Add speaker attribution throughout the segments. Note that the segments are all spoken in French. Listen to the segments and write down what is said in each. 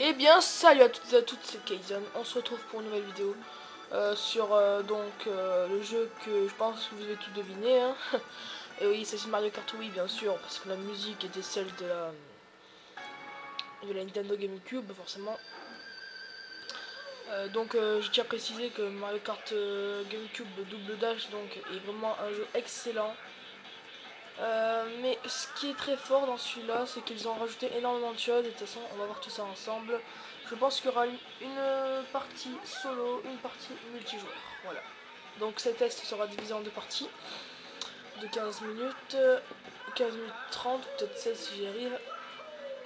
Speaker 1: Eh bien, salut à toutes et à toutes, c'est Kaizen. On se retrouve pour une nouvelle vidéo sur le jeu que je pense que vous avez tout deviné. Hein. Et oui, il s'agit de Mario Kart Wii, bien sûr, parce que la musique était celle de la Nintendo GameCube, forcément. Je tiens à préciser que Mario Kart GameCube Double Dash est vraiment un jeu excellent. Mais ce qui est très fort dans celui-là, c'est qu'ils ont rajouté énormément de choses. Et de toute façon, on va voir tout ça ensemble. Je pense qu'il y aura une partie solo, une partie multijoueur. Voilà. Donc ce test sera divisé en deux parties de 15 minutes, 15 minutes 30, peut-être 16 si j'y arrive. De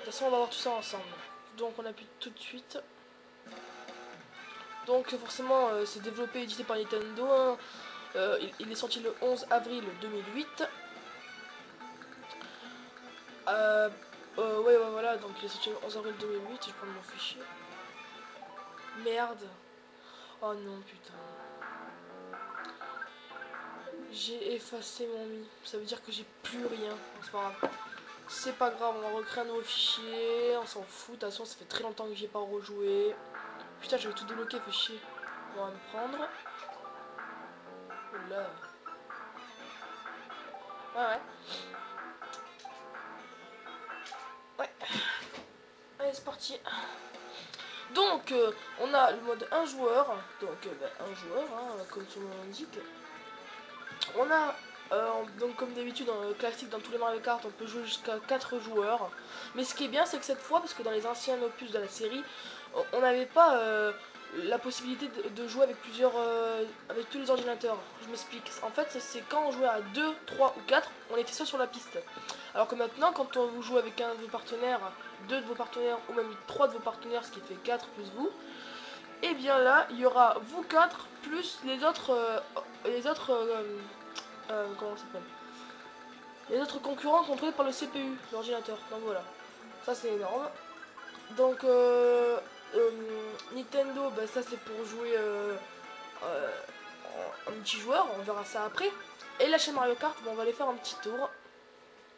Speaker 1: toute façon, on va voir tout ça ensemble. Donc on appuie tout de suite. Donc forcément, c'est développé et édité par Nintendo. Hein. Il est sorti le 11 avril 2008. Ouais, voilà, donc il est sorti le 11 avril 2008, je prends mon fichier. Merde. Oh non, putain. J'ai effacé mon mi. Ça veut dire que j'ai plus rien. C'est pas grave. C'est pas grave, on va recréer un nouveau fichier. On s'en fout, de toute façon, ça fait très longtemps que j'ai pas rejoué. Putain, j'avais tout débloqué, fait chier. On va me prendre. Oula. Ouais. Ouais. Allez, c'est parti. Donc, on a le mode 1 joueur. Un joueur, hein, comme son nom l'indique. On a, donc comme d'habitude, classique dans tous les Mario Kart, on peut jouer jusqu'à 4 joueurs. Mais ce qui est bien, c'est que cette fois, parce que dans les anciens opus de la série, on n'avait pas la possibilité de jouer avec avec tous les ordinateurs. Je m'explique. En fait, c'est quand on jouait à 2, 3 ou 4, on était seul sur la piste. Alors que maintenant, quand on vous joue avec un de vos partenaires, deux de vos partenaires, ou même 3 de vos partenaires, ce qui fait 4 plus vous, et bien là, il y aura vous 4 plus comment ça s'appelle, les autres concurrents contrôlés par le CPU, l'ordinateur. Donc voilà, ça c'est énorme. Donc Nintendo, bah, ça c'est pour jouer euh, en multijoueur, on verra ça après. Et la chaîne Mario Kart, bon, on va aller faire un petit tour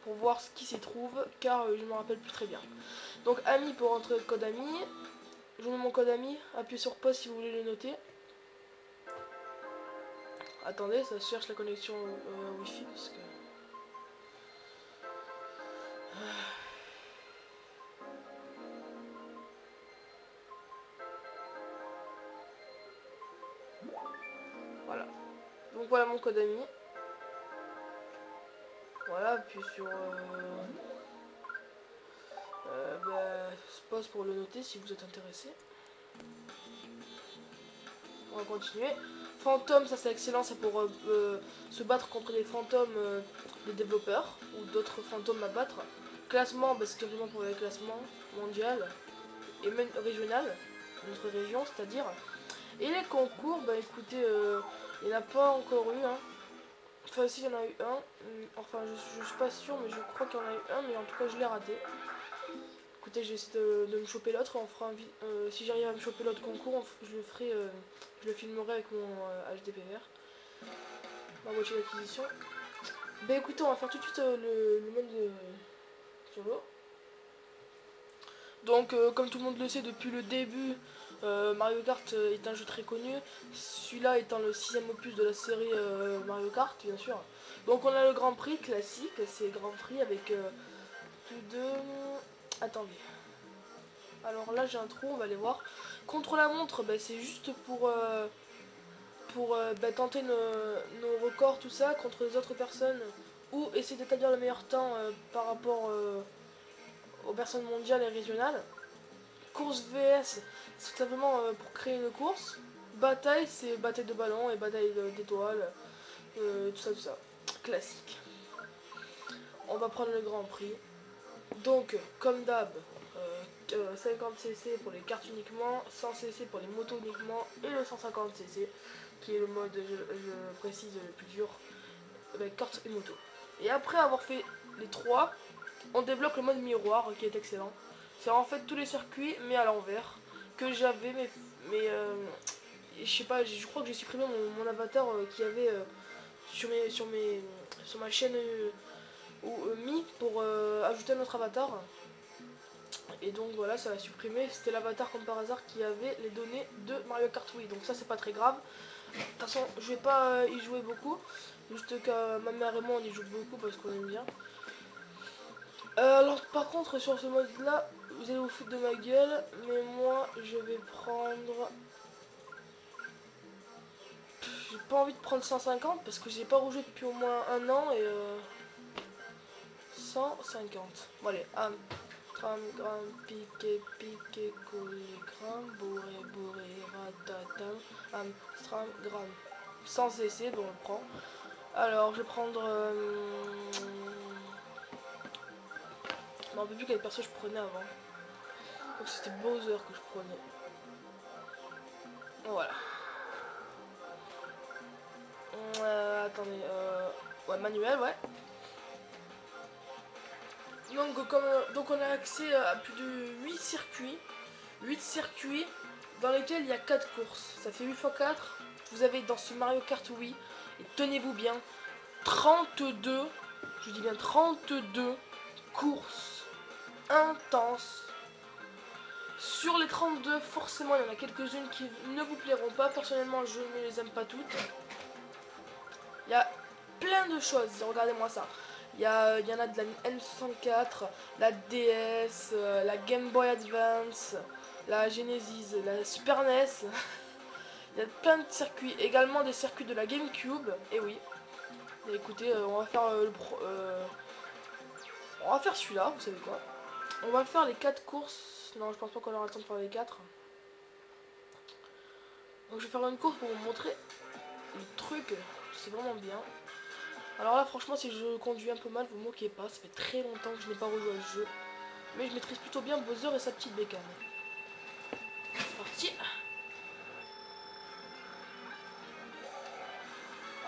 Speaker 1: pour voir ce qui s'y trouve, car je me rappelle plus très bien. Donc ami pour entrer le code ami. Je vous mets mon code ami, appuyez sur pause si vous voulez le noter. Attendez, ça cherche la connexion Wi-Fi parce que... Voilà. Donc voilà mon code ami. Voilà, puis sur pause pour le noter si vous êtes intéressé. On va continuer. Fantôme, ça c'est excellent, c'est pour se battre contre les fantômes des développeurs ou d'autres fantômes à battre. Classement, bah, c'est tout simplement pour le classement mondial et même régional, notre région, c'est-à-dire. Et les concours, bah écoutez, il n'y en a pas encore eu, hein. Enfin, si, il y en a eu un. Enfin, je suis pas sûr, mais je crois qu'il y en a eu un, mais en tout cas, je l'ai raté. Écoutez, je vais essayer de me choper l'autre. On fera si j'arrive à me choper l'autre concours, je le ferai, je le filmerai avec mon HDPR, ma voiture d'acquisition. Bah écoutez, on va faire tout de suite le mode solo. Donc, comme tout le monde le sait depuis le début, Mario Kart est un jeu très connu. Celui-là étant le 6ème opus de la série Mario Kart, bien sûr. Donc, on a le Grand Prix classique, c'est Grand Prix avec plus de... Attendez. Alors là, j'ai un trou, on va aller voir. Contre la montre, bah, c'est juste pour tenter nos records, tout ça, contre les autres personnes. Ou essayer d'établir le meilleur temps par rapport aux personnes mondiales et régionales. Course VS, c'est tout simplement pour créer une course. Bataille, c'est bataille de ballon et bataille d'étoiles. Tout ça. Classique. On va prendre le Grand Prix. Donc, comme d'hab, 50cc pour les cartes uniquement, 100cc pour les motos uniquement, et le 150cc qui est le mode, je précise, le plus dur, avec cartes et moto. Et après avoir fait les trois, on débloque le mode miroir qui est excellent. C'est en fait tous les circuits mais à l'envers que j'avais, mais je sais pas, je crois que j'ai supprimé mon avatar qu'il y avait sur ma chaîne ou Mi pour ajouter un autre avatar. Et donc voilà, ça va supprimer. C'était l'avatar comme par hasard qui avait les données de Mario Kart Wii. Donc ça c'est pas très grave. De toute façon je vais pas y jouer beaucoup. Juste que ma mère et moi on y joue beaucoup parce qu'on aime bien. Alors par contre sur ce mode là, vous allez vous foutre de ma gueule. Mais moi je vais prendre... J'ai pas envie de prendre 150 parce que j'ai pas rejoué depuis au moins un an et 150. Bon allez, tram, gram, piqué, piqué, collé, gram, bourré, bourré, ratatam, stram, gram. Sans essai, bon on le prend. Alors je vais prendre... Non, on peut plus quel perso je prenais avant. Donc c'était Bowser que je prenais. Voilà. Attendez, ouais, manuel, ouais. Donc on a accès à plus de 8 circuits. 8 circuits dans lesquels il y a 4 courses. Ça fait 8 x 4. Vous avez dans ce Mario Kart Wii, et tenez-vous bien, 32, je dis bien 32 courses intenses. Sur les 32, forcément, il y en a quelques-unes qui ne vous plairont pas. Personnellement, je ne les aime pas toutes. Il y a plein de choses, regardez-moi ça. Il y en a de la N64, la DS, la Game Boy Advance, la Genesis, la Super NES. Il y a plein de circuits, également des circuits de la GameCube. Et oui. Et écoutez, on va faire on va faire celui-là, vous savez quoi. On va faire les 4 courses. Non, je pense pas qu'on aura le temps de faire les 4. Donc je vais faire une course pour vous montrer le truc. C'est vraiment bien. Alors là, franchement, si je conduis un peu mal, vous moquez pas. Ça fait très longtemps que je n'ai pas rejoué à ce jeu. Mais je maîtrise plutôt bien Bowser et sa petite bécane. C'est parti.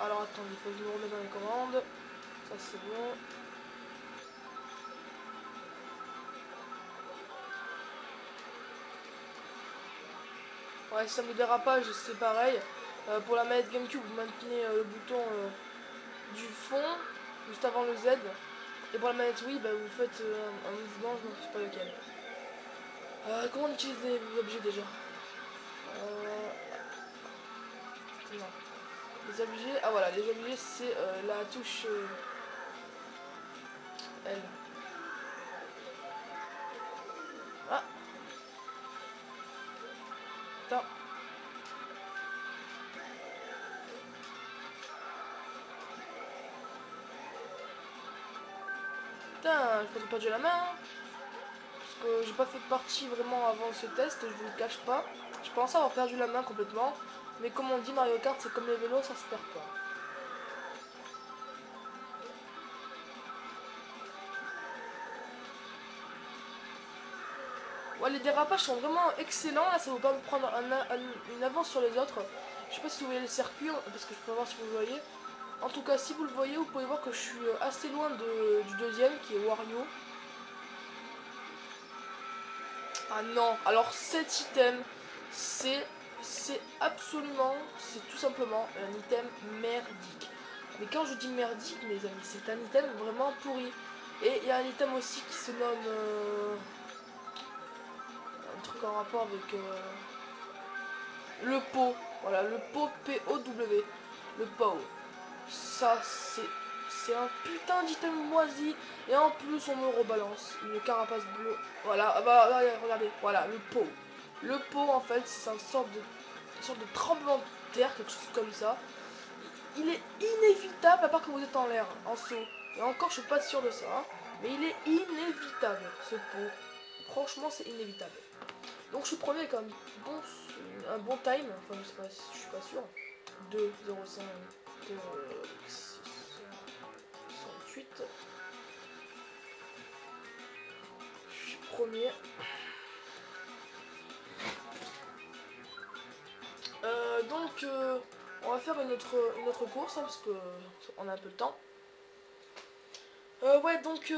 Speaker 1: Alors attendez, il faut que je me remette dans les commandes. Ça c'est bon. Ouais, si ça me dérapage, c'est pareil. Pour la manette GameCube, vous maintenez le bouton du fond, juste avant le Z. Et pour la manette Wii, bah, vous faites un mouvement, je ne sais pas lequel. Comment on utilise les objets déjà non. Les objets, ah voilà, les objets c'est la touche L. Ah. Putain. Putain, je peux pas de la main. Hein. Parce que j'ai pas fait de partie vraiment avant ce test, je vous le cache pas. Je pensais avoir perdu la main complètement. Mais comme on dit, Mario Kart c'est comme les vélos, ça se perd pas. Ouais, les dérapages sont vraiment excellents, là ça vous permet de prendre une avance sur les autres. Je sais pas si vous voyez le circuit, parce que je peux voir si vous le voyez. En tout cas, si vous le voyez, vous pouvez voir que je suis assez loin du deuxième, qui est Wario. Ah non, alors cet item, c'est absolument, c'est tout simplement un item merdique. Mais quand je dis merdique, mes amis, c'est un item vraiment pourri. Et il y a un item aussi qui se nomme... un truc en rapport avec... le pot. Voilà, le pot P-O-W. Le pot. Ça, c'est un putain d'item moisi. Et en plus, on me rebalance une carapace bleue. Voilà, bah, regardez. Voilà, le pot. Le pot, en fait, c'est une sorte de tremblement de terre, quelque chose comme ça. Il est inévitable, à part que vous êtes en l'air, en saut. Et encore, je suis pas sûr de ça. Hein, mais il est inévitable, ce pot. Franchement, c'est inévitable. Donc, je suis premier avec un bon time. Enfin, je suis pas sûr. 2, 0, 5, 2, 6, 68. Je suis premier. Donc, on va faire une autre course, hein, parce que on a un peu le temps. Ouais, donc,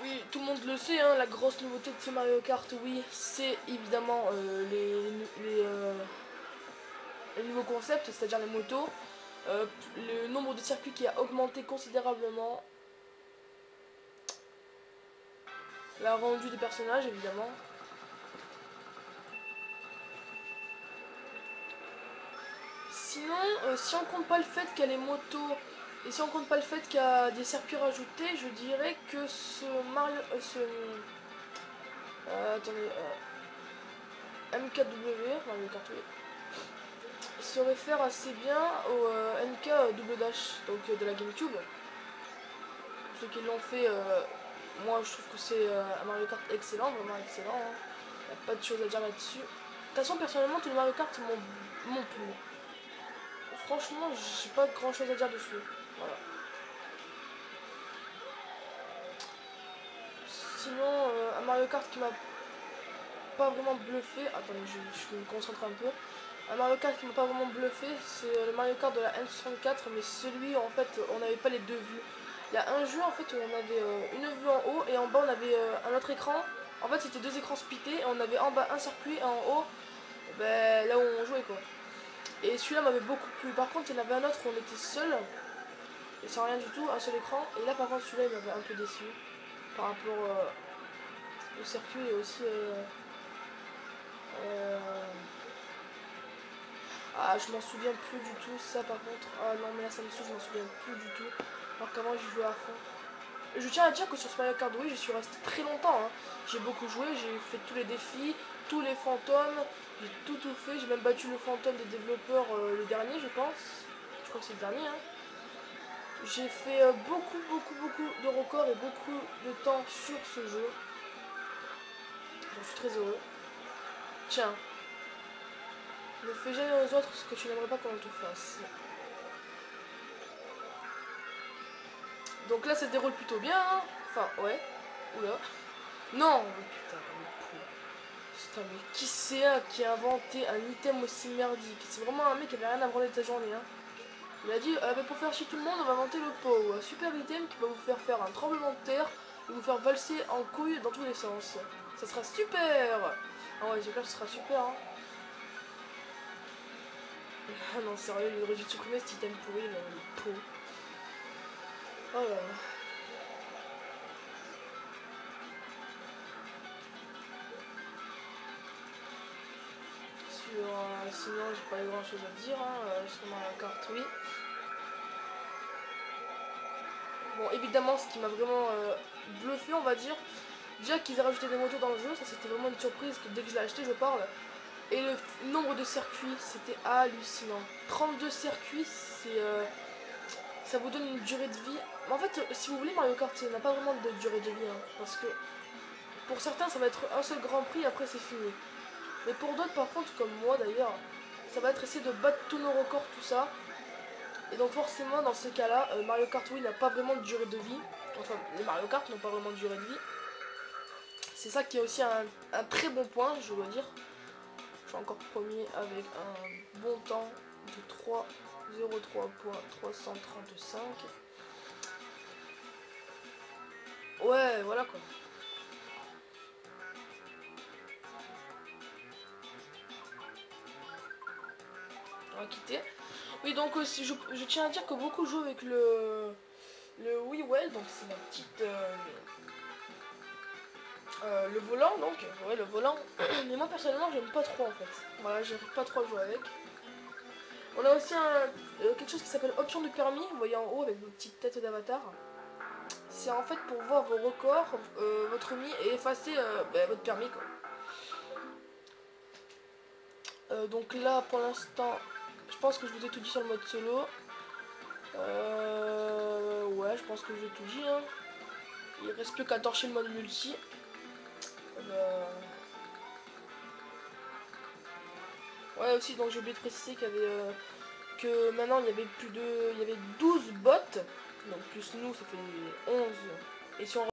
Speaker 1: oui, tout le monde le sait, hein, la grosse nouveauté de ce Mario Kart, oui, c'est évidemment les nouveaux concepts, c'est-à-dire les motos. Le nombre de circuits qui a augmenté considérablement. La rendu des personnages évidemment. Sinon, si on compte pas le fait qu'il y a les motos et si on compte pas le fait qu'il y a des circuits rajoutés, je dirais que ce Mario, attendez, MKW, Mario Kart 8, se réfère assez bien au MK Double Dash, donc de la GameCube. Ceux qui l'ont fait, moi je trouve que c'est un Mario Kart excellent, vraiment excellent. Hein. Y a pas de choses à dire là-dessus. De toute façon, personnellement, tous les Mario Kart m'ont plu. Franchement, j'ai pas grand chose à dire dessus. Voilà. Sinon, un Mario Kart qui m'a pas vraiment bluffé. Attendez, je me concentre un peu. Un Mario Kart qui m'a pas vraiment bluffé, c'est le Mario Kart de la N64, mais celui en fait, on n'avait pas les deux vues. Il y a un jeu en fait où on avait une vue en haut et en bas on avait un autre écran. En fait, c'était deux écrans splittés et on avait en bas un circuit et en haut, ben, là où on jouait quoi. Et celui-là m'avait beaucoup plu. Par contre, il y en avait un autre où on était seul et sans rien du tout, un seul écran. Et là, par contre, celui-là, il m'avait un peu déçu par rapport au circuit et aussi. Ah, je m'en souviens plus du tout, ça par contre. Ah non, mais là ça me saoule, je m'en souviens plus du tout. Alors qu'avant, j'y jouais à fond. Je tiens à dire que sur ce Mario Kart Wii, j'y suis resté très longtemps. Hein. J'ai beaucoup joué, j'ai fait tous les défis, tous les fantômes, j'ai tout fait. J'ai même battu le fantôme des développeurs, le dernier, je pense. Je crois que c'est le dernier. Hein. J'ai fait beaucoup de records et beaucoup de temps sur ce jeu. Donc, je suis très heureux. Tiens, ne fais jamais aux autres ce que tu n'aimerais pas qu'on te fasse. Donc là, ça se déroule plutôt bien. Hein. Enfin, ouais. Oula. Non, putain, putain, mais qui c'est qui a inventé un item aussi merdique? C'est vraiment un mec qui avait rien à branler de sa journée. Hein. Il a dit, bah, pour faire chier tout le monde, on va inventer le POW. Un super item qui va vous faire faire un tremblement de terre et vous faire valser en couille dans tous les sens. Ça sera super. Ah ouais, c'est clair, ce sera super. Hein. Ah non, sérieux, il aurait dû supprimer cet item pourri, le POW. Oh là là. Sinon, j'ai pas grand chose à dire sur Mario Kart, oui. Bon, évidemment, ce qui m'a vraiment bluffé, on va dire, déjà qu'ils aient rajouté des motos dans le jeu, ça c'était vraiment une surprise que dès que je l'ai acheté, je parle. Et le nombre de circuits, c'était hallucinant. 32 circuits, ça vous donne une durée de vie. Mais en fait, si vous voulez, Mario Kart, ça n'a pas vraiment de durée de vie, hein, parce que pour certains, ça va être un seul Grand Prix, après c'est fini. Mais pour d'autres, par contre, comme moi d'ailleurs, ça va être essayer de battre tous nos records, tout ça. Et donc forcément, dans ce cas-là, Mario Kart Wii n'a pas vraiment de durée de vie. Enfin, les Mario Kart n'ont pas vraiment de durée de vie. C'est ça qui est aussi un très bon point, je dois dire. Je suis encore premier avec un bon temps de 3:03.335. Ouais, voilà quoi. On va quitter. Oui, donc je tiens à dire que beaucoup jouent avec le Wii Well, donc c'est ma petite... le volant, donc, ouais, le volant. Mais moi personnellement, j'aime pas trop en fait. Voilà, j'arrive pas trop à jouer avec. On a aussi quelque chose qui s'appelle option de permis, vous voyez en haut avec vos petites têtes d'avatar. C'est en fait pour voir vos records, votre Mi et effacer votre permis quoi. Donc là pour l'instant, je pense que je vous ai tout dit sur le mode solo. Ouais, je pense que j'ai tout dit. Hein. Il reste plus qu'à torcher le mode multi. Ouais aussi, donc j'ai oublié de préciser qu'il y avait que maintenant il y avait il y avait 12 bots, donc plus nous ça fait 11. Et si on